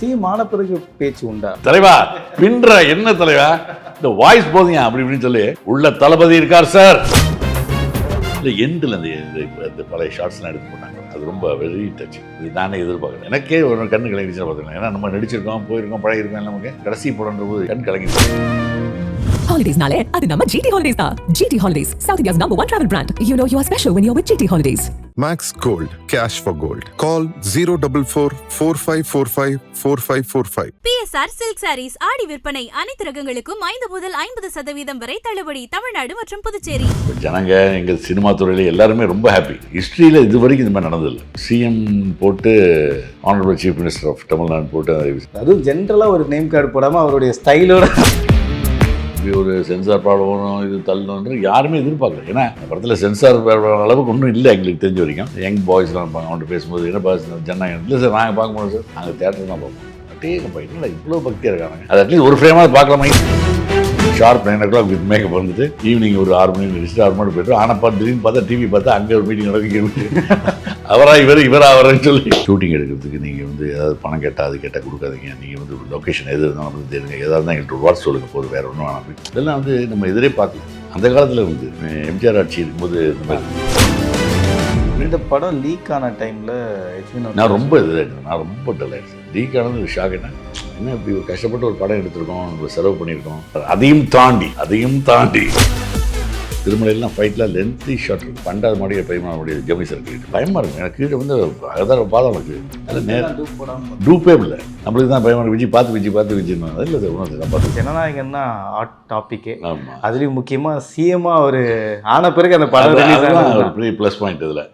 CM ஆன பிறகு பேச்சு உண்டா? தலைவா பின்ற என்ன தலைவா, இந்த வாய்ஸ் போதுங்க அப்படி இப்படின்னு சொல்லி உள்ள தளபதி இருக்கார் சார். இல்லை எண்டில் அந்த பழைய ஷார்ட்ஸ்லாம் எடுத்து போட்டாங்க, அது ரொம்ப வெரி டச். இது நானே எதிர்பார்க்குறேன். எனக்கே ஒரு கண்ணு கலங்கிடுச்சு பார்த்துக்கலாம். ஏன்னா நம்ம நடிச்சிருக்கோம், போயிருக்கோம், பழகிருக்கோம். நமக்கு கடைசி படம்ன்ற போது கண் கலங்கிடுச்சு. Holidays-nale, அது நம்ம GT Holidays தான். GT Holidays, South India's #1 travel brand. You know you are special when you're with GT Holidays. Max Gold, cash for gold. Call 044-4545-4545. PSR Silk Sarees ஆடி விற்பனை அனைத்து ரகங்களுக்கும் 5 முதல் 50% வரை தள்ளுபடி. தமிழ்நாடு மற்றும் புதுச்சேரி. ஜனங்க எங்கள் சினிமா துறையில எல்லாருமே ரொம்ப ஹாப்பி. ஹிஸ்ட்ரியில் இது வரைக்கும் இந்த மாதிரி நடந்ததில்லை. சிஎம் போட்டு honourable chief minister of Tamil Nadu போட்டு, அதுவும் ஜென்ரலாக ஒரு நேம் கார்டு போடாமல் அவருடைய ஸ்டைலோட ஒரு சென்சார் ப்ராப்ளம் வரும், இது தள்ளணுன்ற யாருமே எதிர்பார்க்கல. ஏன்னா அந்த படத்தில் சென்சார் அளவுக்கு ஒன்றும் இல்லை எங்களுக்கு தெரிஞ்ச வரைக்கும். யங் பாய்ஸ்லாம் இருப்பாங்க, அவன்கிட்ட பேசும்போது என்ன பாய்ஸ் ஜனநாயகம் இல்லை சார், நாங்கள் பார்க்க முடியும் சார், நாங்கள் தேட்டர் தான் பார்ப்போம். அப்படியே இல்லை இவ்வளோ பக்தியாக இருக்காங்க. அது அட்லீஸ்ட் ஒரு ஃப்ரேமாக பார்க்கலாமா. ஷார்ப் 9 o'clock வித் மேக்கப் வந்துட்டு ஈவினிங் ஒரு 6 மணி நடிச்சுட்டு 6 மணி போய்ட்டு, ஆனால் திடீர்னு பார்த்தா டிவி பார்த்தா அங்கே ஒரு மீட்டிங் நடக்க அவரா இவரா அவரன்னு சொல்லி ஷூட்டிங் எடுக்கிறதுக்கு நீங்கள் ஏதாவது பணம் கேட்டால் அது கேட்டால் கொடுக்காதீங்க. நீங்கள் லொக்கேஷன் எது இருந்தாலும் நமக்கு தெரியுங்க, எதாவது இருந்தால் எங்களுக்கு ஒரு வாட்ஸ் சொல்லுங்க போது, வேறு ஒன்றும் வேணாம். இதெல்லாம் நம்ம எதிரே பார்க்கலாம். அந்த காலத்தில் எம்ஜிஆர் ஆட்சி இருக்கும்போது இந்த மாதிரி. இந்த படம் லீக் ஆன டைமில் நான் ரொம்ப எதிராகிட்டேன். நான் ரொம்ப டல் ஆகிடுச்சேன். லீக் ஆனது ஒரு ஷாக். என்ன இப்படி ஒரு கஷ்டப்பட்டு ஒரு படம் எடுத்திருக்கோம், நம்ம செலவு பண்ணியிருக்கோம். அதையும் தாண்டி திருமலையெல்லாம் ஃபைட்லாம் லென்த்தி ஷாட் இருக்கும். 12 மாடியை பயமாவுடைய ஜமி சர்க்கிட்டு பயமாக இருக்கும். எனக்கு கீழே அதான் பாதம் இருக்குது. அதில் நேரம் டூப்பே இல்லை. நம்மளுக்கு தான் பயமாக விஜய் பார்த்து விஜய்னா இல்லை சார் உணர்ந்து தான் பார்த்து. ஜனநாயகம் தான் ஹாட் டாப்பிக்கே. ஆமாம், அதுலேயும் முக்கியமாக சிஎம்மாக ஒரு ஆன பிறகு அந்த படம் ஒரு பெரிய ப்ளஸ் பாயிண்ட். இதில்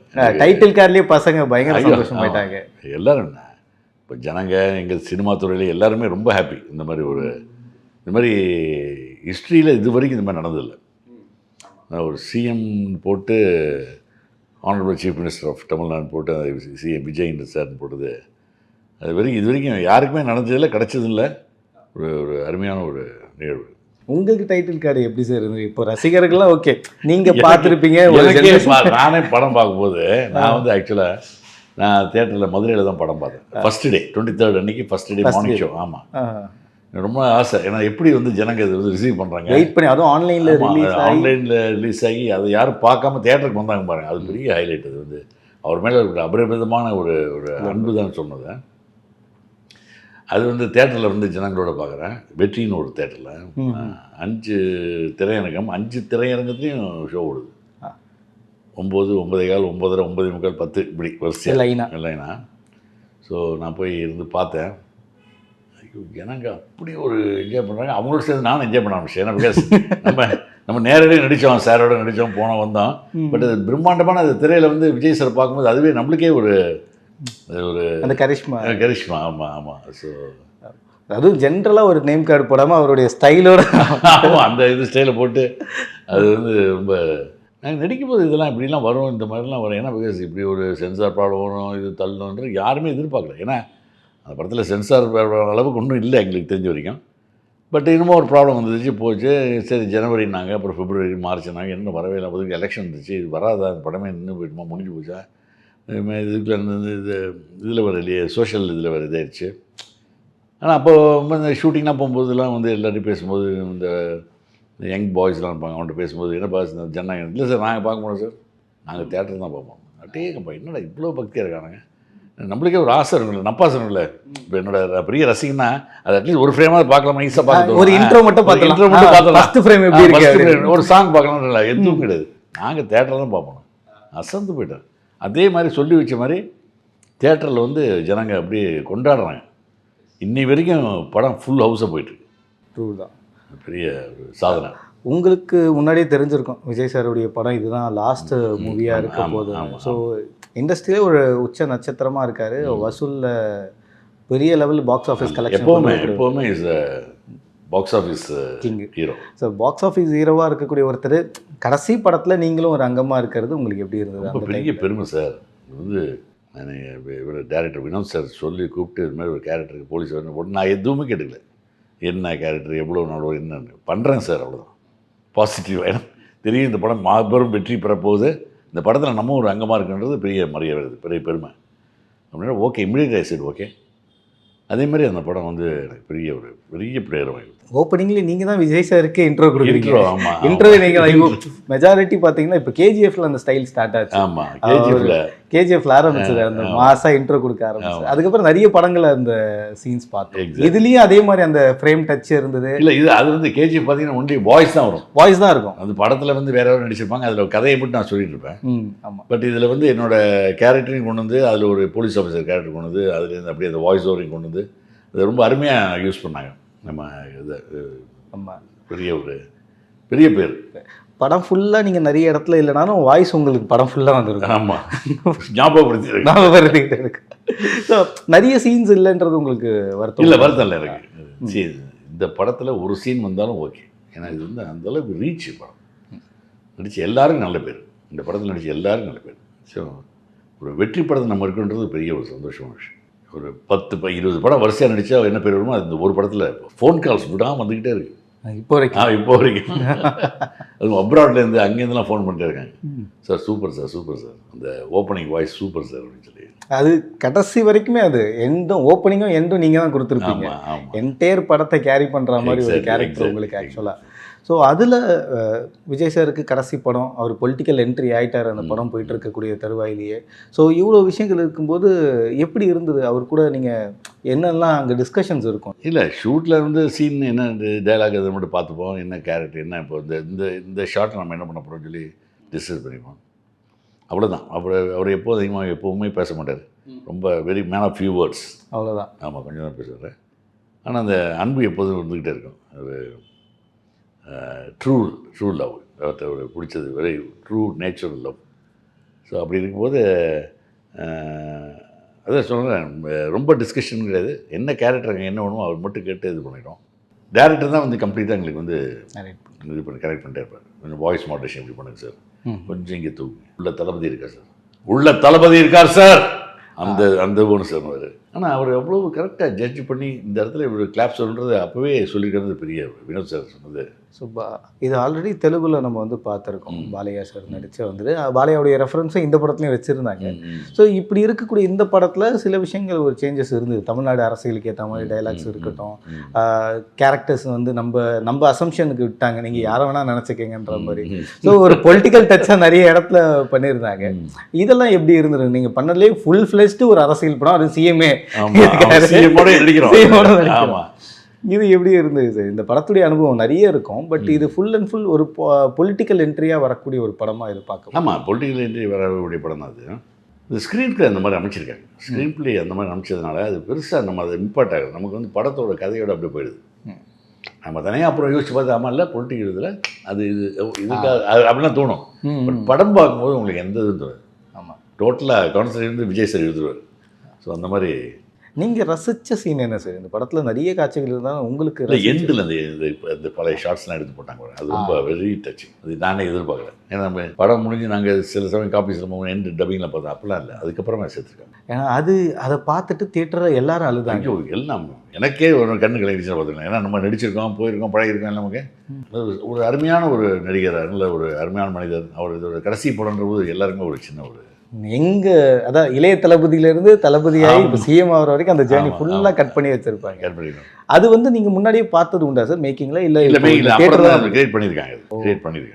டைட்டில் கார்ட்லேயே பசங்க பயங்கர சந்தோஷம் போயிட்டாங்க எல்லோரும். என்ன இப்போ ஜனங்க எங்கள் சினிமா துறையில் எல்லாருமே ரொம்ப ஹாப்பி. இந்த மாதிரி ஹிஸ்ட்ரியில் இது வரைக்கும் இந்த மாதிரி நடந்ததில்லை. ஒரு சிஎம் போட்டு honourable chief minister of Tamil Nadu போட்டு சிஎம் விஜய் சார்னு போட்டது, அது இது வரைக்கும் யாருக்குமே நடந்ததில்லை, கிடச்சதில்லை. ஒரு அருமையான ஒரு நிகழ்வு. உங்களுக்கு டைட்டில் கார்டு எப்படி சார் இருந்தது? இப்போ ரசிகர்கள்லாம் ஓகே, நீங்கள் பார்த்துருப்பீங்க. நானே படம் பார்க்கும்போது நான் ஆக்சுவலாக நான் தியேட்டரில் மதுரையில் தான் படம் பார்த்தேன். ஃபஸ்ட்டு டே 23rd அன்றைக்கி ஃபஸ்ட்டு டே மார்னிங் ஷோ. ஆமாம், ரொம்ப ஆசை. ஏன்னா எப்படி ஜனங்க இதை ரிசீவ் பண்ணுறாங்க, வெயிட் பண்ணி, அதுவும் ஆன்லைனில் ரிலீஸ் ஆகி அதை யாரும் பார்க்காம தியேட்டருக்கு வந்தாங்க பாருங்கள். அது பெரிய ஹைலைட். அது அவர் மேலே ஒரு அபரிமிதமான ஒரு அன்பு தான் சொன்னது. அது தியேட்டரில் ஜனங்களோட பார்க்குறேன். வெற்றின்னு ஒரு தேட்டரில் 5 திரையரங்கம், 5 திரையரங்கத்துலேயும் ஷோ ஓடுது. 9, 9:15, 9:30, 9:45, 10 இப்படி வரிசை இல்லைனா. ஸோ நான் போய் பார்த்தேன். ஜனங்க அப்படி ஒரு என்ஜாய் பண்ணுறாங்க. அவங்களோட சேர்ந்து நானும் என்ஜாய் பண்ண ஆரம்பிச்சேன். ஏன்னா பிகாஸ் நம்ம நேரடியாக நடித்தோம், சாரோட நடித்தோம், போனோம் வந்தோம். பட் அது பிரம்மாண்டமான அது திரையில் விஜய் சார் பார்க்கும்போது அதுவே நம்மளுக்கே ஒரு அந்த கரிஷ்மா. ஆமாம். ஸோ அதுவும் ஜென்ரலாக ஒரு நேம் கார்டு போடாமல் அவருடைய ஸ்டைலோட அந்த ஸ்டைலை போட்டு அது ரொம்ப நாங்கள் நடிக்கும்போது இதெல்லாம் இப்படிலாம் வரும், இந்த மாதிரிலாம் வரும். ஏன்னா பிகாஸ் இப்படி ஒரு சென்சார் ப்ராப்ளம் வரும், இது தள்ளணுன்ற யாருமே எதிர்பார்க்கல. ஏன்னா அந்த படத்தில் சென்சார் அளவுக்கு ஒன்றும் இல்லை எங்களுக்கு தெரிஞ்ச வரைக்கும். பட் இன்னமும் ஒரு ப்ராப்ளம் வந்துச்சு, போச்சு. சரி ஜனவரினாங்க, அப்புறம் பிப்ரவரி, மார்ச்னாங்க, என்ன வரவே இல்லை. அதுக்கு எலெக்ஷன் இருந்துச்சு, இது வராதா, அந்த படமே நின்று போயிட்டுமா, முடிஞ்சு போச்சா, இதுக்குள்ள இதில் வர இல்லையே, சோஷியல் இதில் வர இதாகிடுச்சு. ஆனால் அப்போது இந்த ஷூட்டிங்லாம் போகும்போதெல்லாம் எல்லோரும் பேசும்போது இந்த யங் பாய்ஸ்லாம் இருப்பாங்க, அவன்கிட்ட பேசும்போது என்ன பாய்ஸ் ஜனநாயகம் இல்லை சார், நாங்கள் பார்க்க முடியும் சார், நாங்கள் தேட்டர் தான் பார்ப்போம். அப்படியேப்பா என்னடா இவ்வளோ பக்தியாக இருக்கானுங்க. நம்மளுக்கே ஒரு ஆசை இருக்குல்ல, நப்பாசை இருக்குல்ல. இப்போ பெரிய ரசிகன்னா அது அட்லீஸ்ட் ஒரு ஃப்ரேமாக பார்க்கலாமா, ஈஸியாக பார்க்கலாம். ஒரு இன்ட்ரோ மட்டும் பார்க்கலாம். ஃபர்ஸ்ட் ஃப்ரேம் எப்படி இருக்கு, ஒரு சாங் பார்க்கலாம் இல்லை, எதுவும் கிடையாது. நாங்கள் தேட்டரில் தான் பார்ப்போம். அசந்து போயிட்டேன். அதே மாதிரி சொல்லி வச்ச மாதிரி தேட்டரில் ஜனங்க அப்படியே கொண்டாடுறாங்க. இன்னி வரைக்கும் படம் ஃபுல் ஹவுஸாக போயிட்டுருக்கு. ட்ரூ தான், பெரிய சாதனை. உங்களுக்கு முன்னாடியே தெரிஞ்சிருக்கும் விஜய் சாருடைய படம் இதுதான் லாஸ்ட் மூவியாக இருக்க போது. ஸோ இண்டஸ்ட்ரியிலே ஒரு உச்ச நட்சத்திரமாக இருக்கார். வசூலில் பெரிய லெவல் பாக்ஸ் ஆஃபீஸ் கலெக்ஷன் எப்போவுமே is box office king hero. So box office ஹீரோவாக இருக்கக்கூடிய ஒருத்தர் கடைசி படத்தில் நீங்களும் ஒரு அங்கமாக இருக்கிறது உங்களுக்கு எப்படி இருந்தது? ரொம்ப பெரிய பெருமை சார். நான் இவர் டேரக்டர் வினோத் சார் சொல்லி கூப்பிட்டு இது மாதிரி ஒரு கேரக்டருக்கு போலீஸ் வரணும் போட்டு நான் எதுவுமே கேட்டுக்கல. என்ன கேரக்டர், எவ்வளோ நாள் என்னன்னு பண்ணுறேன் சார், அவ்வளோதான். பாசிட்டிவ். ஏன்னா தெரியும் இந்த படம் மாபெரும் வெற்றி பெறப்போகுது, இந்த படத்தில் நம்ம ஒரு அங்கமாக இருக்குன்றது பெரிய மரியாதை, பெரிய பெருமை. அப்படின்னா ஓகே, இம்மிடியேட் ஐ சைடு ஓகே. அதே மாதிரி அந்த படம் வந்து எனக்கு பெரிய பிளேயர் வாங்கி ஓப்பனிங்ல நீங்க தான் விஜய் சாருக்கு இன்ட்ரோ கொடுக்குறீங்க. Intro, ஆமா, இன்ட்ரோ நீங்க மெஜாரிட்டி பாத்தீங்கன்னா இப்போ கேஜிஎஃப்ல அந்த ஸ்டைல் ஸ்டார்ட் ஆச்சு. ஆமா, கேஜிஎஃப்ல கேஜிஎஃப்ல ஆரம்பிச்சது அந்த மாசா இன்ட்ரோ கொடுக்க ஆரம்பிச்சது. அதுக்கப்புறம் நிறைய படங்கள்ல அந்த சீன்ஸ் பார்த்தோம். Exactly. இதுலயும் அதே மாதிரி அந்த ஃப்ரேம் டச் இருந்தது. இல்லை இது அது வந்து கேஜிஎஃப் பார்த்தீங்கன்னா ஒன்லி வாய்ஸ் தான் வரும், வாய்ஸ் தான் இருக்கும். அந்த படத்தில் வந்து வேற யாரும் நடிச்சிருப்பாங்க, அதில் கதையை மட்டும் நான் சொல்லிட்டு இருப்பேன். ஆமா. பட் இதில் வந்து என்னோட கேரக்டரையும் கொண்டு வந்து அதில் ஒரு போலீஸ் ஆஃபீஸர் கேரக்டர் கொண்டு வந்து அதுலேருந்து அப்படியே அந்த வாய்ஸ் ஓவரையும் கொண்டு வந்து அதை ரொம்ப அருமையாக யூஸ் பண்ணாங்க. நம்ம இது ஆமா, பெரிய பேர். படம் ஃபுல்லா நீங்க நிறைய இடத்துல இல்லைனாலும் வாய்ஸ் உங்களுக்கு படம் ஃபுல்லா வந்துருக்கும். ஆமாம், ஞாபகப்படுத்தி ஞாபகப்படுத்திக்கிட்டு இருக்கு. ஸோ நிறைய சீன்ஸ் இல்லைன்றது உங்களுக்கு வருத்தம் இல்லை, வருத்தம் இல்லை எனக்கு. சரி, இந்த படத்தில் ஒரு சீன் வந்தாலும் ஓகே, ஏன்னா இது வந்து அந்தளவுக்கு ரீச் படம். நடித்த எல்லாரும் நல்ல பேர், இந்த படத்தில் நடித்த எல்லாரும் நல்ல பேர். ஸோ ஒரு வெற்றி படத்தை நம்ம இருக்குன்றது பெரிய ஒரு சந்தோஷமான விஷயம். ஒரு 10-20 படம் வரிசையாக நடித்தா என்ன பேர் வருமோ அந்த ஒரு படத்தில் ஃபோன் கால்ஸ் விடாமல் வந்துக்கிட்டே இருக்குது இப்போ வரைக்கும். இப்போ வரைக்கும் அதுவும் அப்ராட்லேருந்து அங்கேருந்துலாம் ஃபோன் பண்ணிட்டே இருக்காங்க. Sir super sir, super sir, அந்த ஓப்பனிங் வாய்ஸ் சூப்பர் சார் அப்படின்னு சொல்லி. அது கடைசி வரைக்குமே அது எண்டும் ஓப்பனிங்கும் எண்டும் நீங்கள் தான் கொடுத்துருப்பீங்க. என்டையர் படத்தை கேரி பண்ணுற மாதிரி ஒரு கேரக்டர் உங்களுக்கு ஆக்சுவலாக. ஸோ அதில் விஜய் சாருக்கு கடைசி படம், அவர் பொலிட்டிக்கல் என்ட்ரி ஆகிட்டார் அந்த படம் போயிட்டு இருக்கக்கூடிய தருவாயிலேயே. ஸோ இவ்வளோ விஷயங்கள் இருக்கும்போது எப்படி இருந்தது அவர் கூட? நீங்கள் என்னெல்லாம் அங்கே டிஸ்கஷன்ஸ் இருக்கும்? இல்லை, ஷூட்டில் இருந்து சீன் என்ன டைலாக் அதை மட்டும் பார்த்துப்போம், என்ன கேரக்டர் என்ன, இப்போ இந்த ஷார்ட் நம்ம என்ன பண்ண போகிறோம்னு சொல்லி டிஸ்கஸ் பண்ணிப்போம், அவ்வளோதான். அவர் எப்போவுமே பேச மாட்டார், ரொம்ப very man of few words, அவ்வளோதான். ஆமாம், கொஞ்சம் தான் பேசுவார். ஆனால் அந்த அன்பு எப்போதும் இருந்துக்கிட்டே இருக்கும். அது ட்ரூ லவ், அவருக்கு பிடிச்சது very true natural love. So அப்படி இருக்கும்போது அதான் சொல்கிறேன், ரொம்ப டிஸ்கஷன் கிடையாது. என்ன கேரக்டர் அங்கே என்ன வேணுமோ அவர் மட்டும் கேட்டு இது பண்ணிடும். டேரக்டர் தான் வந்து கம்ப்ளீட்டாக எங்களுக்கு வந்து இது பண்ணி கரெக்ட் பண்ணிட்டே இருப்பார். கொஞ்சம் வாய்ஸ் மாடரேஷன் இப்படி பண்ணுங்க சார், கொஞ்சம் இங்கே தூக்கு, உள்ள தளபதி இருக்கார் சார், உள்ள தளபதி இருக்கார் சார், அந்த ஒன்று சார். ஆனால் அவர் எவ்வளோ கரெக்டாக ஜட்ஜ் பண்ணி இந்த இடத்துல இவர் கிளாப் சொல்கிறது அப்போவே சொல்லியிருக்கிறது பெரிய வினோத் சார் சொன்னது. சூப்பா. இது ஆல்ரெடி தெலுங்குல நம்ம வந்து பார்த்துருக்கோம், பாலையா சார் நடிச்ச வந்துட்டு பாலையாவுடைய ரெஃபரன்ஸும் இந்த படத்துலையும் வச்சுருந்தாங்க. ஸோ இப்படி இருக்கக்கூடிய இந்த படத்தில் சில விஷயங்கள் ஒரு சேஞ்சஸ் இருந்தது. தமிழ்நாடு அரசியலுக்கு ஏற்ற மாதிரி டைலாக்ஸ் இருக்கட்டும், கேரக்டர்ஸ் வந்து நம்ம அசம்ஷனுக்கு விட்டாங்க, நீங்கள் யாரை வேணால் நினச்சிக்கங்கன்ற மாதிரி. ஸோ ஒரு பொலிட்டிக்கல் டச்சாக நிறைய இடத்துல பண்ணியிருந்தாங்க. இதெல்லாம் எப்படி இருந்தது? நீங்கள் பண்ணதுலேயே ஃபுல் ஃப்ளெஷ்டு ஒரு அரசியல் படம், அது சிஎம்ஏ. இது எப்படி இருந்தது சார்? இந்த படத்துடைய அனுபவம் நிறைய இருக்கும், பட் இது ஃபுல் அண்ட் ஃபுல் ஒரு பொலிட்டிக்கல் என்ட்ரியாக வரக்கூடிய ஒரு படமாக இது பார்க்க. ஆமாம், பொலிட்டிக்கல் என்ட்ரி வரக்கூடிய படம் தான் அது. இந்த ஸ்க்ரீன் பிளே அந்த மாதிரி அமைச்சிருக்காங்க. ஸ்க்ரீன் பிளே அந்த மாதிரி அமைச்சதுனால அது பெருசாக நம்ம அதை இம்பார்ட் ஆகுது. நமக்கு வந்து படத்தோட கதையோடு அப்படியே போயிடுது. நம்ம தனியாக அப்புறம் யோசிச்சு பார்த்து ஆமாம் இல்லை பொலிட்டிக்கல் இதில் அது இதுக்காக அப்படிலாம் தோணும். பட் படம் பார்க்கும்போது உங்களுக்கு எந்த இதுவும் தோணுது. ஆமாம், டோட்டலாக கான்சன்ட்ரேட் வந்து விஜய் சார் எழுதுவார். ஸோ அந்த மாதிரி. நீங்கள் ரசித்த சீன் என்ன சார்? இந்த படத்தில் நிறைய காட்சிகள் இருந்தாலும் உங்களுக்கு இல்லை எண்டில் இந்த பழைய ஷார்ட்ஸ்லாம் எடுத்து போட்டாங்க, அது ரொம்ப வெரி டச்சிங். அது நானே எதிர்பார்க்கல. ஏன்னா நம்ம படம் முடிஞ்சு நாங்கள் சில சமயம் காப்பீஸில் எண்டு டப்பிங்கில் பார்த்தோம், அப்படிலாம் இல்லை, அதுக்கப்புறமா சேர்த்துருக்காங்க. ஏன்னா அதை பார்த்துட்டு தியேட்டரில் எல்லாரும் அழுதாங்க. எல்லாம் எனக்கே ஒரு கண்ணு கலங்கிடுச்சுன்னு பார்த்துக்கலாம். ஏன்னா நம்ம நடிச்சிருக்கோம், போயிருக்கோம், பழகிருக்கோம். நமக்கு ஒரு அருமையான ஒரு நடிகர், நல்ல ஒரு அருமையான மனிதர். அவர் இதோட கடைசி படம்ன்ற போது எல்லாருமே ஒரு சின்ன ஒரு எங்கே அதான் இளைய தளபதியிலேருந்து தளபதியாகி இப்போ சிஎம் ஆகிற வரைக்கும் அந்த ஜேர்னி ஃபுல்லாக கட் பண்ணி வச்சுருப்பாங்க. அது வந்து நீங்கள் முன்னாடியே பார்த்தது உண்டா சார் மேக்கிங்கில்? இல்லை கிரியேட் பண்ணியிருக்காங்க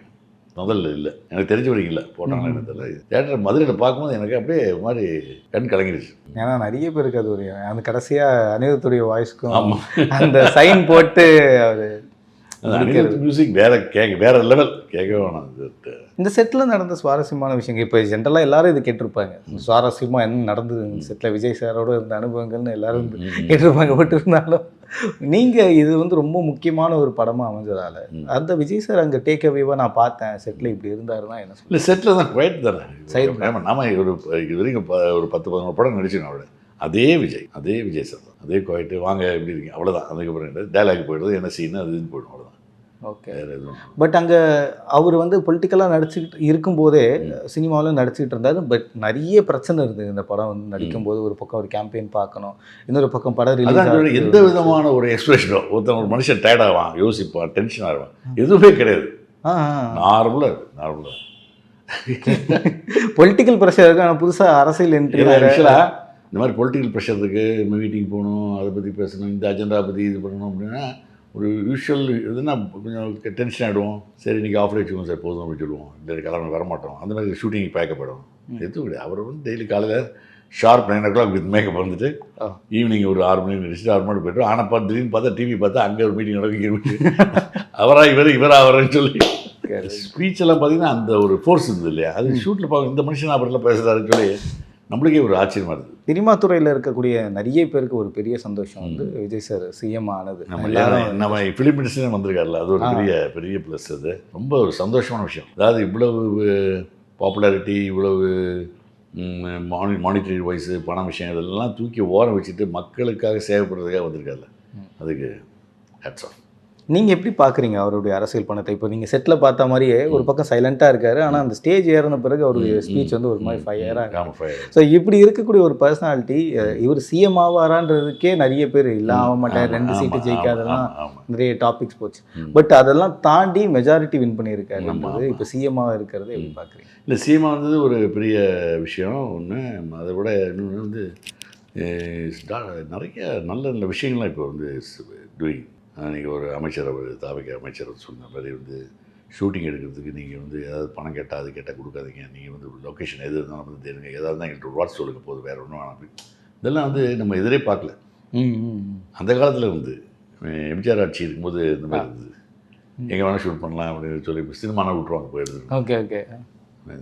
முதல்ல இல்லை, எனக்கு தெரிஞ்ச வரைக்கும் இல்லை, போட்டாங்களா எனக்கு தெரியல. தேட்டர் மதுரையில் பார்க்கும்போது எனக்கு அப்படியே மாதிரி கண் கலங்கிடுச்சு. ஏன்னா நிறைய பேருக்கு அது ஒரு அந்த கடைசியாக அனிருத்துடைய வாய்ஸ்க்கும் அந்த சைன் போட்டு அவர் மியூசிக் வேற லெவல் கேட்கவே வேணாம். இந்த செட்டில் நடந்த சுவாரஸ்யமான விஷயங்கள் இப்போ ஜென்ரலாக எல்லாரும் இது கேட்டிருப்பாங்க, சுவாரஸ்யமாக என்ன நடந்தது இந்த செட்டில் விஜய் சாரோட இருந்த அனுபவங்கள்னு எல்லாரும் கேட்டிருப்பாங்க. பட் இருந்தாலும் நீங்கள் இது வந்து ரொம்ப முக்கியமான ஒரு படமாக அமைஞ்சதால் அந்த விஜய் சார் அங்கே டேக் அவேவாக நான் பார்த்தேன், செட்டில் இப்படி இருந்தாருன்னா என்ன சொல்ல? இல்லை, செட்டில் தான் குவைட் தானே சைட். நாம இது வரைக்கும் ஒரு 10-11 படம் நடிச்சுக்கணும். அவளை அதே விஜய் சார் தான், அதே குவைட்டு வாங்க எப்படி இருக்கீங்க அவ்வளோதான். அதுக்கப்புறம் டைலாக் போய்டுறது, என்ன சீன் அது இதுன்னு போய்டும், அவ்வளோதான். ஓகே. பட் அங்கே அவர் வந்து பொலிட்டிக்கலாக நடிச்சுக்கிட்டு இருக்கும்போதே சினிமாவிலும் நடிச்சுக்கிட்டு இருந்தார். பட் நிறைய பிரச்சனை இருந்தது இந்த படம் வந்து நடிக்கும்போது. ஒரு பக்கம் ஒரு கேம்பெயின் பார்க்கணும், இன்னொரு பக்கம் படம் ரிலீஸ். எந்த விதமான ஒரு எக்ஸ்பிரஷனோ ஒரு மனுஷன் டயர்ட் ஆவான், யோசிப்பான், டென்ஷன் ஆவான், எதுவுமே கிடையாது. நார்மலாக பொலிட்டிக்கல் ப்ரெஷர் இருக்கு. ஆனால் புதுசாக அரசியல் என்ட்ரி ஆக்சுவலாக இந்த மாதிரி பொலிட்டிக்கல் ப்ரெஷர் இருக்குது, மீட்டிங் போகணும், அதை பற்றி பேசணும், இந்த அஜெண்டா பற்றி இது பண்ணணும் அப்படின்னா ஒரு யூஷுவல் இதுனா கொஞ்சம் டென்ஷன் ஆகிடுவோம். சரி இன்றைக்கி ஆஃப் வச்சுக்கோங்க சார் போதும் அப்படின்னு சொல்லுவோம். இந்த கிளம்ப வரமாட்டோம். அந்த மாதிரி ஷூட்டிங் பேக்கப்படும். எதுவும் கிடையாது. அவர் வந்து டெய்லி காலையில் ஷார்ப் 9 o'clock வித் மேக்கப் வந்துட்டு ஈவினிங் ஒரு 6 மணி நடிச்சுட்டு 6 மணி போய்ட்டு ஆனால் திடீர்னு பார்த்தா டிவி பார்த்தா அங்கே ஒரு மீட்டிங் நடக்க அவராக இவராக அவரன்னு சொல்லி ஸ்பீச் எல்லாம் பார்த்தீங்கன்னா அந்த ஒரு ஃபோர்ஸ் இருந்தது இல்லையா, அது ஷூட்டில் பார்க்க இந்த மனுஷன் அப்படிலாம் பேசுகிறாருன்னு சொல்லி நம்மளுக்கே ஒரு ஆச்சரியமாக இருக்குது. சினிமா துறையில் இருக்கக்கூடிய நிறைய பேருக்கு ஒரு பெரிய சந்தோஷம் வந்து விஜய் சார் சிஎம் ஆனது. நம்ம ஃபிலிம் இண்டஸ்ட்ரியே வந்திருக்காருல்ல, அது ஒரு பெரிய ப்ளஸ். அது ரொம்ப ஒரு சந்தோஷமான விஷயம். அதாவது இவ்வளவு பாப்புலாரிட்டி, இவ்வளவு மானிட்டரி வைஸு, பண விஷயம் இதெல்லாம் தூக்கி ஓரம் வச்சுட்டு மக்களுக்காக சேவைப்படுறதுக்காக வந்திருக்காருல்ல, அதுக்கு ஹேட்ஸ் ஆஃப். நீங்கள் எப்படி பார்க்குறீங்க அவருடைய அரசியல் பணத்தை? இப்போ நீங்கள் செட்டில் பார்த்த மாதிரியே ஒரு பக்கம் சைலண்ட்டாக இருக்காரு, ஆனால் அந்த ஸ்டேஜ் ஏறின பிறகு அவருடைய ஸ்பீச் வந்து ஒரு மாதிரி ஃபயராக. ஸோ இப்படி இருக்கக்கூடிய ஒரு பர்சனாலிட்டி இவர் சிஎம் ஆவாரான்றதுக்கே நிறைய பேர் இல்லை ஆக மாட்டார், 2 சீட்டு ஜெயிக்காதெல்லாம் நிறைய டாபிக்ஸ் போச்சு. பட் அதெல்லாம் தாண்டி மெஜாரிட்டி வின் பண்ணியிருக்காரு. இப்போ சிஎம்மாக இருக்கிறது எப்படி பார்க்குறீங்க? இல்லை, சிஎம்மாக வந்தது ஒரு பெரிய விஷயம் ஒன்று. அதை விட இன்னொன்று வந்து நிறைய நல்ல நல்ல விஷயங்கள்லாம் இப்போ வந்து டூயிங். நீங்கள் ஒரு அமைச்சர், தாவக அமைச்சர் சொன்ன மாதிரி வந்து ஷூட்டிங் எடுக்கிறதுக்கு நீங்கள் வந்து ஏதாவது பணம் கேட்டால் அது கேட்டால் கொடுக்காதீங்க, நீங்கள் வந்து லொக்கேஷன் எது இருந்தாலும் வந்து தெரியுங்க, ஏதாவது தான் எங்களுக்கு ஒரு வாட்ஸ் சொல்லுங்க போது வேறு ஒன்றும் வேணாம். இதெல்லாம் வந்து நம்ம எதிரே பார்க்கல. அந்த காலத்தில் வந்து எம்ஜிஆர் ஆட்சி இருக்கும்போது இந்த மாதிரி இருந்தது. எங்கே வேணால் ஷூட் பண்ணலாம் அப்படின்னு சொல்லி இப்போ சினிமானா விட்ருவாங்க போயிடுது. ஓகே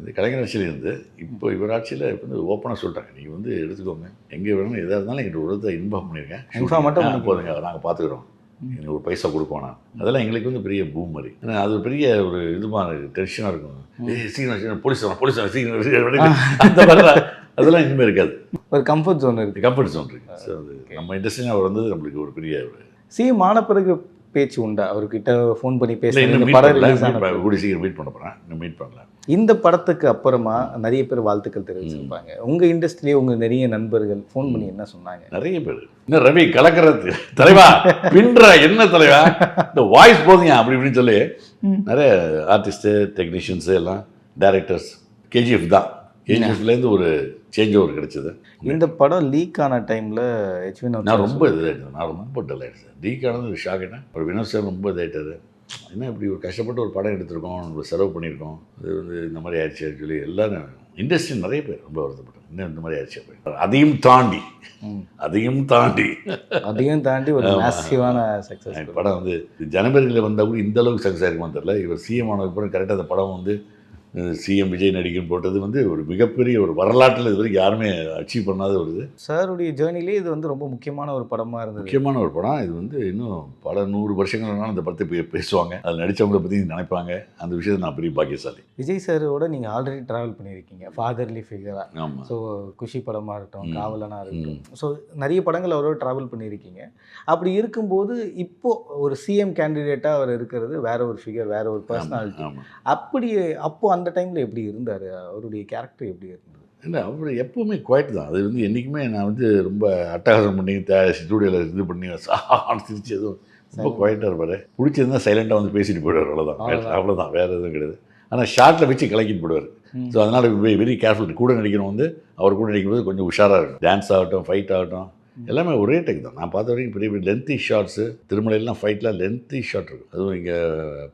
இந்த கலைஞர் ஆட்சியில் இருந்து இப்போ இவர் ஆட்சியில் இப்போ வந்து ஓப்பனாக சொல்லிட்டாங்க, நீங்கள் வந்து எடுத்துக்கோங்க, எங்கே வேணும் எதாக இருந்தாலும் எங்கிட்ட உடத்தை இன்ஃபார்ம் பண்ணியிருக்கேன், இன்ஃபார்ம் மட்டும் போதுங்க, நாங்கள் பார்த்துக்குறோம், எங்களுக்கு ஒரு பைசா கொடுப்போம். அதெல்லாம் எங்களுக்கு வந்து பெரிய பூம் மாதிரி. ஏன்னா அது பெரிய ஒரு இதுமான டென்ஷனாக இருக்கும். சீக்கிரம் போலீஸ் சீக்கிரம் அந்த மாதிரிலாம் அதெல்லாம் இனிமேல் இருக்காது. ஒரு கம்ஃபர்ட் ஜோன் இருக்குது. கம்ஃபர்ட் ஜோன் இருக்குது. ஸோ அது நம்ம இண்டஸ்ட்ரியில் அவர் வந்தது நம்மளுக்கு ஒரு பெரிய ஒரு சிஎம் ஆன பிறகு பேச்சு உண்டா அவர்கிட்ட? ஃபோன் பண்ணி படம் கூடி சீக்கிரம் மீட் பண்ண போகிறேன், இன்னும் மீட் பண்ணல. இந்த படத்துக்கு அப்புறமா நிறைய பேர் வாழ்த்துக்கள் தெரிவிச்சிருப்பாங்க. உங்கள் இண்டஸ்ட்ரியிலே உங்கள் நிறைய நண்பர்கள் ஃபோன் பண்ணி என்ன சொன்னாங்க? நிறைய பேர் இன்னும் ரவி கலக்கிறது தலைவா பின்ற என்ன தலைவா இந்த வாய்ஸ் போதுங்க அப்படி இப்படின்னு சொல்லி நிறைய ஆர்டிஸ்ட்டு, டெக்னீஷியன்ஸு எல்லாம் டைரக்டர்ஸ். கேஜிஎஃப் தான், கேஜிஎஃப்லேருந்து ஒரு சேஞ்ச் ஓவர் கிடைச்சது. இந்த படம் லீக் ஆன டைமில் நான் ரொம்ப இதாகிட்டேன், நான் ரொம்ப டல் ஆகிடுச்சேன். லீக் ஆனது ஒரு ஷாக். என்ன ஒரு வினோத் சார் ரொம்ப இதாகிட்டாரு. என்ன இப்படி ஒரு கஷ்டப்பட்டு ஒரு படம் எடுத்திருக்கோம், நம்ம செலவு பண்ணியிருக்கோம், அது வந்து இந்த மாதிரி ஆயிடுச்சு சொல்லி எல்லோரும் இண்டஸ்ட்ரி நிறைய பேர் ரொம்ப வருத்தப்பட்டாங்க. இன்னும் இந்த மாதிரி ஆயிடுச்சு. அதையும் தாண்டி ஒரு மேசிவான சக்ஸஸ் படம் வந்து ஜனவரியில் வந்தால் கூட இந்த அளவுக்கு சக்ஸஸ் ஆயிருக்குமான்னு தெரியல. இவர் சிஎம் ஆனதுக்கப்புறம் கரெக்டாக அந்த படம் வந்து சிஎம் விஜய் நடிகன் போட்டது வந்து ஒரு மிகப்பெரிய ஒரு வரலாற்றில் இது வரைக்கும் யாருமே அச்சீவ் பண்ணாத ஒரு இது. சாருடைய ஜேர்னிலே இது வந்து ரொம்ப முக்கியமான ஒரு படமாக இருந்தது. முக்கியமான ஒரு படம். இது வந்து இன்னும் பல 100 வருஷங்கள்னாலும் இந்த படத்தை பேசுவாங்க, அதில் நடித்தவங்களை பற்றி நினைப்பாங்க. அந்த விஷயத்தை நான் பெரிய பாக்கியசாலி. விஜய் சாரோட நீங்கள் ஆல்ரெடி ட்ராவல் பண்ணியிருக்கீங்க ஃபாதர்லி ஃபிகராக. ஆமாம். ஸோ குஷி படமாக இருக்கட்டும், காவலனாக இருக்கட்டும், ஸோ நிறைய படங்கள் அவரோட ட்ராவல் பண்ணியிருக்கீங்க. அப்படி இருக்கும்போது இப்போது ஒரு சிஎம் கேண்டிடேட்டாக அவர் இருக்கிறது வேற ஒரு ஃபிகர், வேற ஒரு பர்சனாலிட்டி. அப்படி அப்போது அந்த டைமில் எப்படி இருந்தார், அவருடைய கேரக்டர் எப்படி இருந்தது? இல்லை, அவர் எப்போவுமே குவைட் தான். அது வந்து என்றைக்குமே நான் வந்து ரொம்ப அட்டகாசம் பண்ணி ஸ்டூடியோவில் இது பண்ணி சிரிச்சு எதுவும் ரொம்ப குவைட்டாக இருப்பார். பிடிச்சிருந்தா சைலண்ட்டாக வந்து பேசிட்டு போயிடுவார். அவ்வளோதான், வேறு எதுவும் கிடையாது. ஆனால் ஷார்ட்டில் வச்சு கலக்கிட்டு போயிடுவார். ஸோ அதனால் வெரி கேர்ஃபுல். கூட நடிக்கணும் வந்து அவர் கூட நடிக்கும்போது கொஞ்சம் உஷாராக இருக்கும். டான்ஸ் ஆகட்டும், ஃபைட் ஆகட்டும், எல்லாமே ஒரே டெக் தான். நான் பார்த்த வரைக்கும் பெரிய பெரிய லென்த்தி ஷார்ட்ஸு, திருமலையெல்லாம் ஃபைட்லாம் லென்த்தி ஷார்ட் இருக்கும். அதுவும் இங்கே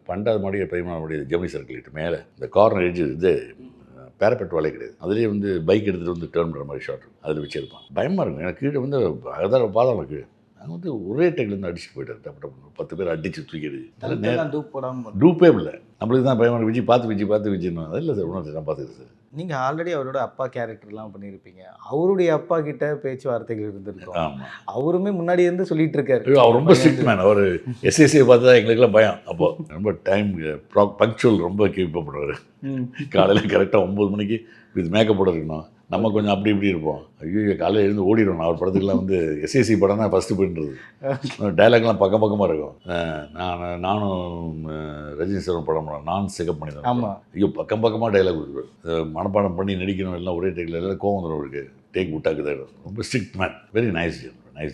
பண்டாவது மாடி பெரியமாடி ஜெமினி சர்க்கிள்கிட்ட மேலே இந்த கார்னர் எட்ஜ் இது பேரப்பெட் வேலை கிடையாது, அதுலேயே வந்து பைக் எடுத்துகிட்டு வந்து டேர்ன் பண்ணுற மாதிரி ஷார்ட் இருக்கும். அதில் வச்சுருப்பான். பயமாக இருக்கும். எனக்கு கீழே வந்து அதான் பாதம் கீழே அங்கே வந்து ஒரே டெக்லேருந்து அடிச்சுட்டு போயிட்டார். டப்பு டப்பு 10 பேர் அடிச்சு தூக்கிடுது. டூப்பே இல்லை. நம்மளுக்கு தான் பயமாக விஜய் பார்த்து விஜய்னு. அது இல்லை சார், உணர்ச்சி நான் பார்த்துக்கிறேன் சார். நீங்கள் ஆல்ரெடி அவரோட அப்பா கேரக்டர்லாம் பண்ணியிருப்பீங்க. அவருடைய அப்பா கிட்ட பேச்சுவார்த்தைகள் இருந்திருக்கும். ஆமாம், அவருமே முன்னாடி இருந்து சொல்லிட்டு இருக்காரு. அவர் ரொம்ப ஸ்ட்ரிக்ட் மேன். அவர் எஸ்எஸ்சியை பார்த்தா எங்களுக்குலாம் பயம். அப்போது ரொம்ப டைம் பங்க்சுவல் ரொம்ப கீப் பண்ணுறாரு. காலையில் கரெக்டாக 9 மணிக்கு வித் மேக்கப் போட இருக்கணும். நம்ம கொஞ்சம் அப்படி இப்படி இருப்போம். ஐயோ காலையில் எழுந்து ஓடிடுவோம். அவர் படத்துக்குலாம் வந்து எஸ்எஸ்சி படம் தான் ஃபஸ்ட்டு போயின்றது. டைலாக்லாம் பக்கமாக இருக்கும். நானும் ரஜினி சார் படம் நான் செகப் பண்ணிடுறேன். ஆமாம், ஐயோ பக்கமாக டைலாக் கொடுக்குறேன். மனப்பாடம் பண்ணி நடிக்கணும், எல்லாம் ஒரே டேக்கில் எல்லாம் கோவம் வந்துடும் அவருக்கு. டேக் விட்டாக்கு தான் ரொம்ப strict man. Very nice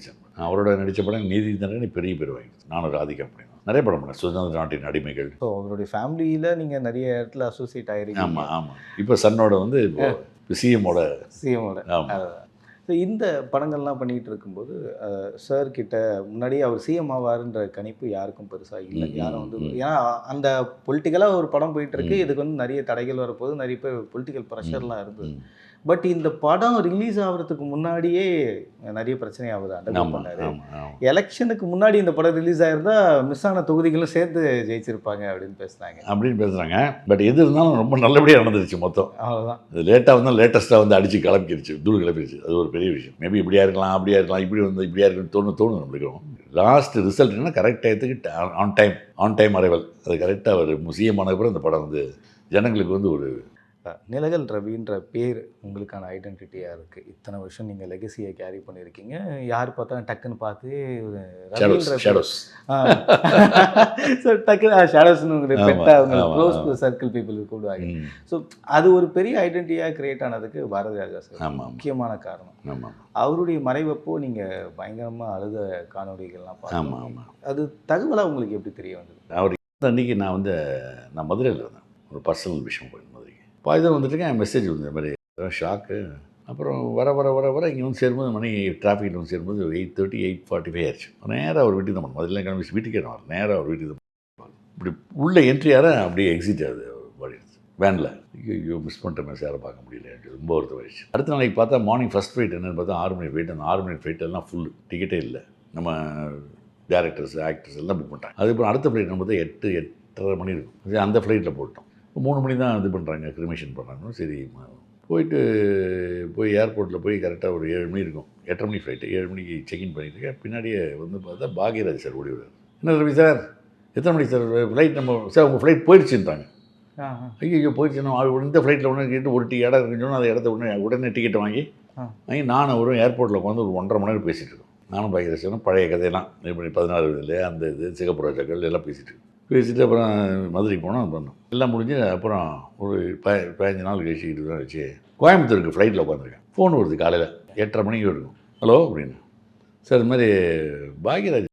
gent. அவரோட நடித்த படம் நீதி தண்டனை பெரிய பேர் வாங்கிடுச்சு. நானும் ராதிகா பண்ணிடுவேன். நிறைய படம் பண்ணேன். சுதந்திர நாட்டின் அடிமைகள். ஸோ அவருடைய ஃபேமிலியில் நீங்கள் நிறைய இடத்துல அசோசியேட் ஆகிருக்கீங்க. ஆமாம். இப்போ சன்னோட வந்து இப்போ சிஎம்மோட. ஆமாம். ஸோ இந்த படங்கள்லாம் பண்ணிகிட்டு இருக்கும்போது சார் கிட்ட முன்னாடியே அவர் சிஎம் ஆவாருன்ற கணிப்பு யாருக்கும் பெருசாக இல்லை. யாரும் வந்து ஏன்னா அந்த பொலிட்டிக்கலாக ஒரு படம் போயிட்டு இருக்கு, இதுக்கு வந்து நிறைய தடைகள் வரப்போது, நிறைய பேர் பொலிட்டிக்கல் ப்ரெஷர்லாம் இருந்தது. பட் இந்த படம் ரிலீஸ் ஆகிறதுக்கு முன்னாடியே நிறைய பிரச்சனை ஆகுது. அண்டர்கோ பண்ணாரு. எலெக்ஷனுக்கு முன்னாடி இந்த படம் ரிலீஸ் ஆயிருந்தா மிஸ் ஆன தொகுதிகளும் சேர்த்து ஜெயிச்சிருப்பாங்க அப்படின்னு பேசுகிறாங்க. பட் எது இருந்தாலும் ரொம்ப நல்லபடியாக நடந்துருச்சு மொத்தம். அவ்வளோதான். அது லேட்டாக வந்து லேட்டஸ்ட்டாக வந்து அடித்து கிளப்பிடுச்சு, தூள் கிளப்பிடுச்சு. அது ஒரு பெரிய விஷயம். மேபி இப்படியா இருக்கலாம், அப்படியா இருக்கலாம், இப்படி வந்து இப்படியா இருக்குன்னு தோணும் நம்மளுக்கு. லாஸ்ட் ரிசல்ட் என்னன்னா கரெக்ட் டயத்துக்கு ஆன் டைம் அரைவல். அது கரெக்டாக ஒரு சிஎம் ஆனதுக்கப்புறம் இந்த படம் வந்து ஜனங்களுக்கு வந்து ஒரு நிலகல் ரவின்ற பேர் உங்களுக்கான ஐடென்டிட்டியாக இருக்குது. இத்தனை வருஷம் நீங்கள் லெகசியை கேரி பண்ணியிருக்கீங்க. யார் பார்த்தாலும் டக்குன்னு பார்த்து ஷேடோஸ் ஸோ டக்குன்னு ஷேடோஸ்னு உங்களுக்கு பெட்டாக அவங்க க்ளோஸ் சர்க்கிள் பீப்புளுக்கு கூப்பிடுவாங்க. ஸோ அது ஒரு பெரிய ஐடென்டிட்டியாக கிரியேட் ஆனதுக்கு பாரதி ராஜா சார் முக்கியமான காரணம். அவருடைய மறைவப்போ நீங்கள் பயங்கரமாக அழுத காணொலிகள்லாம் பார்த்தோம். அது தகவலாக உங்களுக்கு எப்படி தெரிய வந்தது? அவர் அன்றைக்கி நான் மதுரையில் இருந்தேன், ஒரு பர்சனல் விஷயம் போய் மதுரைக்கு பாய்தான் வந்துட்டுருக்கேன். மெசேஜ் வந்து இந்த மாதிரி ஷாக்கு. அப்புறம் வர இங்கே வந்து சேரும்போது மணி டிராஃபிக்கில் வந்து சேரும்போது 8:30 8:45 ஆயிடுச்சு. நேராக அவர் வீட்டுக்கு தான் முதல்ல கிளம்பி வீட்டுக்கே நான் நேராக அவர் வீட்டுக்கு தான் இப்படி உள்ள என்ட்ரி யாரை அப்படியே எக்ஸிட் ஆகுது பாடி வேனில். ஐயோ மிஸ் பண்ணிட்ட மெசேஜ் யாரை பார்க்க முடியல, ரொம்ப ஒருத்தர் ஆயிடுச்சு. அடுத்த நாளைக்கு பார்த்தா மார்னிங் ஃபஸ்ட் ஃப்ளைட் என்னென்னு பார்த்தா 6 மணி ஃப்ளைட். அந்த 6 மணி ஃப்ளைட் எல்லாம் ஃபுல், டிக்கெட்டே இல்லை. நம்ம டேரக்டர்ஸ் ஆக்டர்ஸ் எல்லாம் புக் பண்ணிட்டாங்க. அதுக்கப்புறம் அடுத்த ஃப்ளைட் நம்ம பார்த்தா 8-8:30 மணி இருக்கும். அந்த ஃப்ளைட்டில் போட்டோம். 3 மணி தான் இது பண்ணுறாங்க, கிரிமேஷன் பண்ணுறாங்க. சரி போய் ஏர்போர்ட்டில் போய் கரெக்டாக ஒரு 7 மணி இருக்கும். 8:30 மணி ஃப்ளைட்டு, 7 மணிக்கு செக்இன் பண்ணியிருக்கேன். பின்னாடியே வந்து பார்த்தா பாக்யராஜ் சார் ஓடி வருவார். என்ன ரவி சார் எத்தனை மணிக்கு சார் ஃப்ளைட்? நம்ம சார் உங்கள் ஃப்ளைட் போயிடுச்சுன்றாங்க. ஐயோ போயிடுச்சுன்னா இந்த ஃப்ளைட்டில் ஒன்று கேட்டு ஒரு இடம் இருக்குன்னு சொன்னால் அந்த இடத்த உடனே டிக்கெட்டை வாங்கி நானும் ஒரு ஏர்போர்ட்டில் உட்காந்து ஒரு 1.5 மணி நேரம் பேசிகிட்டு இருக்கோம். நானும் பாக்யராஜ் சாரும் பழைய கதையெல்லாம் 16 அந்த இது சிகப்பு ராஜாக்கள் எல்லாம் பேசிட்டு அப்புறம் மதுரைக்கு போனோம். பண்ணோம் எல்லாம் முடிஞ்சு அப்புறம் ஒரு 15 நாள் கழிச்சு 20 நாள் வச்சு கோயம்புத்தூருக்கு ஃப்ளைட்டில் உட்காந்துருக்கேன். ஃபோன் வருது காலையில் 8:30 மணிக்கு இருக்கும். ஹலோ அப்படின்னு. சார் இது மாதிரி பாக்யராஜ்.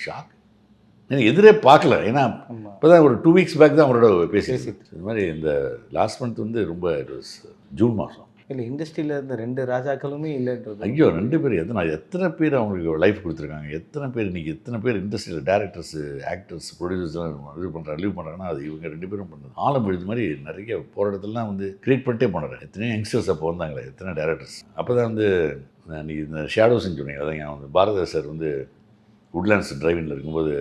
ஷாக், எனக்கு எதிரே பார்க்கல. ஏன்னா இப்போ தான் ஒரு 2 வீக்ஸ் பேக் தான் அவரோட பேசிட்டு இது மாதிரி இந்த லாஸ்ட் மந்த் வந்து ரொம்ப ஜூன் மாதம் இல்லை இண்டஸ்ட்ரியில் இருந்த 2 ராஜாக்களுமே இல்லைன்றது. ஐயோ 2 பேர் எத்தனை பேர் அவங்களுக்கு லைஃப் கொடுத்துருக்காங்க. எத்தனை பேர் இன்றைக்கி எத்தனை பேர் இண்டஸ்ட்ரியில் டேரக்டர்ஸு ஆக்டர்ஸ் ப்ரொடியூசர்ஸ்லாம் இது பண்ணுறாங்க, ரிலீவ் பண்ணுறாங்கன்னா அது இவங்க 2 பேரும் பண்ணுறது. ஆலம் இது மாதிரி நிறைய போராட்டத்திலாம் வந்து க்ரியேட் பண்ணிட்டே போனார். எத்தனையோ யங்ஸ்டர்ஸ் அப்போ வந்தாங்களே, எத்தனை டேரக்டர்ஸ். அப்போ தான் வந்து நீங்கள் இந்த ஷேடோஸ்ன்னு சொன்னீங்க. அதான் வந்து பாரதி சார் வந்து உட்லேண்ட்ஸ் டிரைவிங்கில் இருக்கும்போது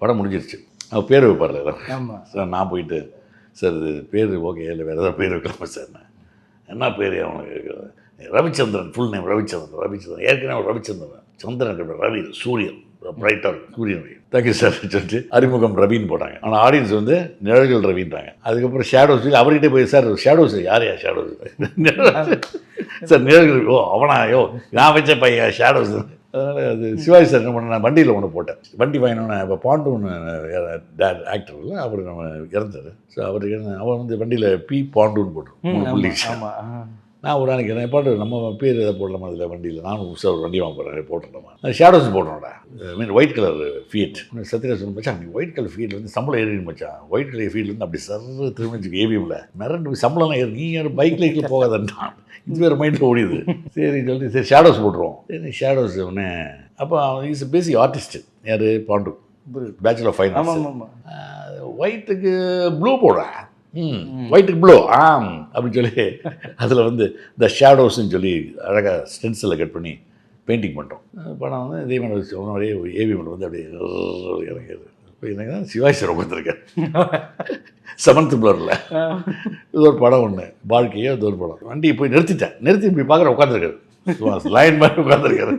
படம் முடிஞ்சிருச்சு. அவர் பேர் வைப்பார்ல எல்லாம். சார் நான் போயிட்டு சார் இது பேர் ஓகே இல்லை வேறு ஏதாவது பேர் வைக்கலாமா சார்? என்ன பேர் அவனுக்கு? Ravichandran, full name Ravichandran. ஏற்கனவே ரவிச்சந்திரன், சந்திரன், ரவி, சூரியன், பிரைட்டாக சூரியன். தேங்க்யூ சார் சொல்லிட்டு அறிமுகம் ரவின்னு போட்டாங்க. ஆனால் ஆடியன்ஸ் வந்து நிழல்கள் ரவின்றாங்க. அதுக்கப்புறம் ஷேடோஸ் அவர்கிட்ட போய் சார் ஷேடோஸ் யாரையா ஷேடோஸ் சார் நிழல்கள். ஓ அவனாயோ நான் வச்ச பையன் ஷேடோஸ். அதனால் அது சிவாஜி சார் என்ன பண்ண, நான் வண்டியில் ஒன்று போட்டேன். வண்டி வாங்கினோன்னே இப்போ பாண்டு ஒன்று ஆக்டர் இல்லை அவர் நம்ம இறந்தார். ஸோ அவருக்கு அவன் வந்து வண்டியில் பி பாண்டுன்னு போட்டோம். நான் ஒரு நாளைக்கு என்ன பாட்டு நம்ம பேர் எதை போடலாமா அதில் வண்டியில்? நானும் சார் ஒரு வண்டி வாங்க போகிறேன், போட்டுடலாமா? ஷேடோஸ் போட்டோம்டா. White colour feet. சத்யராஜ் சொன்ன மச்சான் நீ ஒயிட் கலர் ஃபீல்டு வந்து சம்பளம் ஏறி மச்சான். ஒயிட் கலர் ஃபீல்டு வந்து அப்படி சர்ற திரும்பிச்சு ஏவிஎம்ல மிரண்டு சம்பளம்லாம் ஏறி நீ யாரும் பைக்கில் போகாதன்ட்டான். இது வேறு மைண்டில் ஓடிடுது. சரி சொல்லிட்டு சரி ஷேடோஸ் போட்டுருவோம். சரி ஷேடோஸ் ஒன்று. அப்போ இஸ் பேசிக் ஆர்டிஸ்ட்டு யார்? பாண்டு, பேச்சுலர் ஆஃப் ஃபைன். ஒயிட்டுக்கு ப்ளூ போடுறேன், ஒயிட்டுக்கு ப்ளூ அப்படின்னு சொல்லி அதில் வந்து இந்த ஷேடோஸ்ன்னு சொல்லி அழகாக ஸ்டென்சிலில் கட் பண்ணி பெயிண்டிங் பண்ணிட்டோம். படம் வந்து இதே மாதிரி சொன்னே ஏவிஎம்ல வந்து அப்படியே இறங்கிடுது. இப்போ எனக்கு தான் சிவாஜி சார் உட்காந்துருக்கேன் 7th ஃப்ளோரில். இது ஒரு படம் ஒன்று வாழ்க்கையோ இது ஒரு படம். வண்டியை போய் நிறுத்தி இப்படி பார்க்குற உட்காந்துருக்காரு. லைன் மாதிரி உட்காந்துருக்காரு.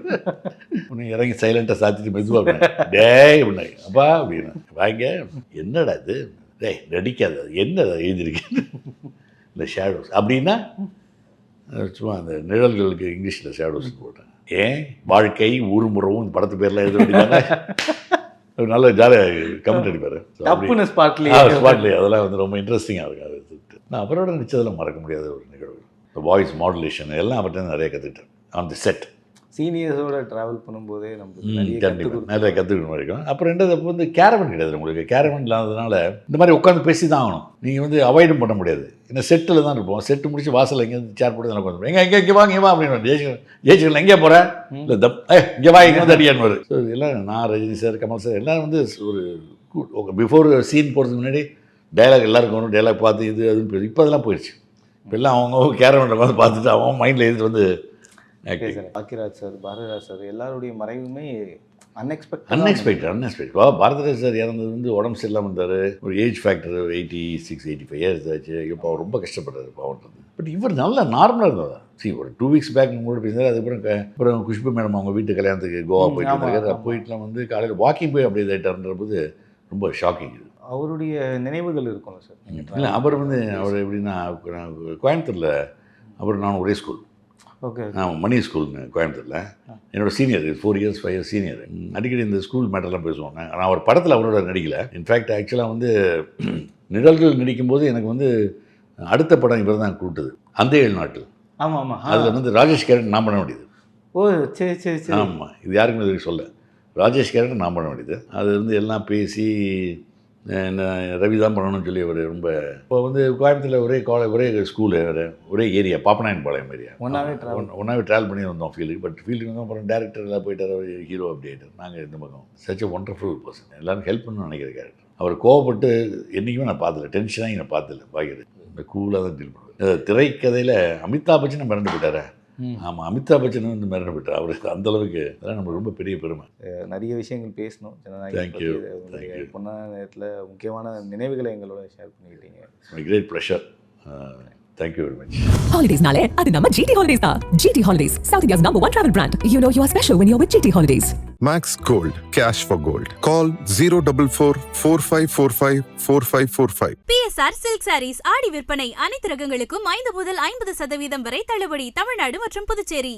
ஒன்று இறங்கி சைலண்ட்டாக சாத்திட்டு மெதுவாக டேய் அப்படின்னாங்க. அப்பா அப்படின்னு வாங்க என்னடா இது டேய் நடிக்காது என்ன எழுதியிருக்கேன் இந்த ஷேடோஸ் அப்படின்னா சும்மா அந்த நிழல்களுக்கு இங்கிலீஷில் ஷேடோஸ் போட்டேன். ஏன் வாழ்க்கை ஊர்முறவும் இந்த படத்து பேர்லாம் எழுத வேண்டியதானே. நல்ல ஜாலியாக கமெண்ட் அடிப்பார் ஸ்பாட்லேயே. அதெல்லாம் வந்து ரொம்ப இன்ட்ரெஸ்டிங்காக இருக்கும். அது நான் அவரோட நடித்ததெல்லாம் மறக்க முடியாத ஒரு நிகழ்வு. வாய்ஸ் மாடுலேஷன் எல்லாம் அவர்கிட்ட நிறைய கற்றுக்கிட்டேன் ஆன் தி செட். சீனியர்ஸோட ட்ராவல் பண்ணும்போதே நமக்கு நிறைய கண்டிப்பாக நிறைய கற்றுக்கணும் வரைக்கும். அப்புறம் ரெண்டாவது அப்போ வந்து கேரவன் கிடையாது உங்களுக்கு. கேரவன் இல்லாததுனால இந்த மாதிரி உட்காந்து பேசி தான் ஆகணும். நீங்கள் வந்து அவாய்டும் பண்ண முடியாது. ஏன்னா செட்டில் தான் இருப்போம். செட்டு முடிச்சு வாசலில் எங்கேருந்து சேர் போட்டு தான் உட்காந்து இங்கே வா இங்கே வா அப்படின்னு ஜெயிச்சுக்கலாம் எங்கே போகிறேன் இல்லை இங்கே வா இங்கே வந்து அடியான்னு. ஸோ எல்லாம் நான் ரஜினி சார் கமல் சார் எல்லாம் வந்து ஒரு பிஃபோர் சீன் போகிறதுக்கு முன்னாடி டைலாக் எல்லாருக்கும் வரும். டைலாக் பார்த்து இது அதுன்னு இப்போ அதெல்லாம் போயிடுச்சு. இப்போ எல்லாம் அவங்க கேரவனில் வந்து பார்த்துட்டு அவங்க மைண்டில் எழுதிட்டு வந்து பாக்கியராஜ் சார், பாரதிராஜ் சார் எல்லாருடைய மறைவுமே அன்எக்ஸ்பெக்டட். பாரதிராஜ் சார் இறந்தது வந்து உடம்பு சரியில்லாமல் இருந்தார். ஒரு ஏஜ் ஃபேக்டர் 86-85 இயர்ஸ் ஆச்சு. இப்போ அவர் ரொம்ப கஷ்டப்படுறாரு பாவன்றது. பட் இவர் நல்லா நார்மலாக இருந்ததா ஒரு 2 வீக்ஸ் பேக் கூட பேசினார். அதுக்கப்புறம் குஷ்பு மேடம் அவங்க வீட்டு கல்யாணத்துக்கு கோவா போயிட்டு இருந்தாரு. போயிட்டுலாம் வந்து காலையில் வாக்கிங் போய் அப்படி இதாகிட்டாருன்றபோது ரொம்ப ஷாக்கிங். இது அவருடைய நினைவுகள் இருக்கும்ல சார்? இல்லை அவர் வந்து அவர் எப்படின்னா கோயம்புத்தூரில் நான் ஒரே ஸ்கூல். ஓகே. நான் மணி ஸ்கூல்னு கோயம்புத்தூரில் என்னோடய சீனியர் 4 years 5 years சீனியர். அடிக்கடி இந்த ஸ்கூல் மேட்டர்லாம் பேசுவோம். நான் அவர் படத்தில் அவரோட நடிக்கலை. இன்ஃபேக்ட் ஆக்சுவலாக வந்து நிழல்கள் நடிக்கும்போது எனக்கு வந்து அடுத்த படம் இவர் தான் கூப்பிட்டது, அந்த 7 நாட்கள். ஆமாம் ஆமாம். அதில் வந்து ராஜேஷ் கேரக்டர் நான் பண்ண வேண்டியது. ஓ சரி சரி சரி. ஆமாம், இது யாருக்குமே இதுக்கு சொல்ல. ராஜேஷ் கேரக்டர் நான் பண்ண வேண்டியது. அது வந்து எல்லாம் பேசி ரவி தான் பண்ணணும்னு சொல்லி அவர் ரொம்ப. இப்போ வந்து கோயம்புத்தூரில் ஒரே ஸ்கூலு, ஒரே ஏரியா, பாப்பநாயன் பாளையம் ஏரியா. ஒன்றாவே ட்ராவல் பண்ணி வந்தோம் ஃபீல்டுக்கு. பட் ஃபீல்டுக்கு வந்து அப்புறம் டேரக்டர் எல்லாம் போயிட்டார், அவர் ஹீரோ அப்படி ஆகிட்டார். நாங்கள் இந்த பக்கம் சச் அ ஒண்டர்ஃபுல் பர்சன். எல்லாரும் ஹெல்ப் பண்ணணும்னு நினைக்கிற கேரக்டர். அவர் கோவப்பட்டு என்றைக்குமே நான் பார்த்ததில்ல, டென்ஷனாக நான் பார்த்ததில்ல. பாக்கிறது இந்த கூலாக தான் டீல் பண்ணுவார். திரைக்கதையில் அமிதாப் பச்சன் மிரண்டு போயிட்டாரா? ஆமாம், அமிதாப் பச்சன் வந்து மிரண்டு போயிட்டார். அவருக்கு அந்தளவுக்கு அதெல்லாம் நம்மளுக்கு ரொம்ப பெரிய பெருமை. நிறைய விஷயங்கள் பேசணும். தேங்க்யூ. பொன்னான நேரத்தில் முக்கியமான நினைவுகளை எங்களோட ஷேர் பண்ணிக்கிட்டீங்க. Great pleasure. Thank you very much. Holidaysனாலே அது நம்ம GT Holidays தான். GT Holidays, South India's #1 travel brand. You know you are special when you're with GT Holidays. Max Gold, cash for gold. Call 044-4545 4545. PSR silk saris ஆடி விற்பனை. அனைத்து ரகங்களுக்கும் 5 முதல் 50% வரை தள்ளுபடி. தமிழ்நாடு மற்றும் புதுச்சேரி.